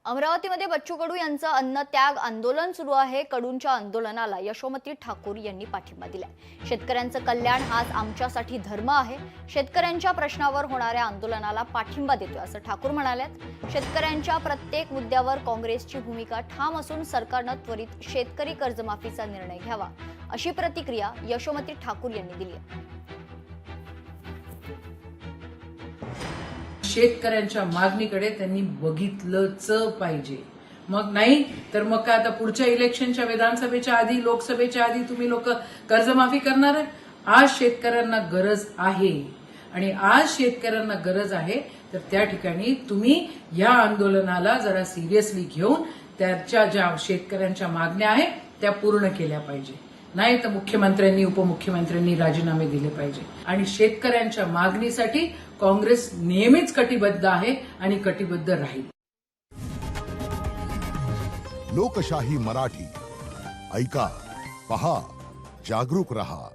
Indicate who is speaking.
Speaker 1: अमरावतीमध्ये बच्चू कडू यांचं अन्न त्याग आंदोलन सुरू आहे। कडूंच्या आंदोलनाला यशोमती ठाकूर यांनी पाठिंबा दिलाय। शेतकऱ्यांचं कल्याण हाच आमच्यासाठी धर्म आहे। शेतकऱ्यांच्या प्रश्नावर होणाऱ्या आंदोलनाला पाठिंबा देतोय असं ठाकूर म्हणाल्यात। शेतकऱ्यांच्या प्रत्येक मुद्द्यावर काँग्रेसची भूमिका ठाम असून सरकारनं त्वरित शेतकरी कर्जमाफीचा निर्णय घ्यावा अशी प्रतिक्रिया यशोमती ठाकूर यांनी दिली आहे।
Speaker 2: शेतकऱ्यांच्या मागणीकडे त्यांनी बघितलंच पाहिजे। मग नाही तर मग काय आता पुढच्या इलेक्शनच्या विधानसभेच्या आधी लोकसभेच्या आधी तुम्ही लोक कर्जमाफी करणार आहे? आज शेतकऱ्यांना गरज आहे आणि आज शेतकऱ्यांना गरज आहे तर त्या ठिकाणी तुम्ही या आंदोलनाला जरा सिरियसली घेऊन त्याच्या ज्या शेतकऱ्यांच्या मागण्या आहेत त्या पूर्ण केल्या पाहिजे। नाही तर मुख्यमंत्र्यांनी उपमुख्यमंत्र्यांनी राजीनामे दिले पाहिजे आणि शेतकऱ्यांच्या मागणीसाठी काँग्रेस नेहमीच कटिबद्ध आहे आणि कटिबद्ध राहील।
Speaker 3: लोकशाही मराठी ऐका, पहा, जागरूक रहा।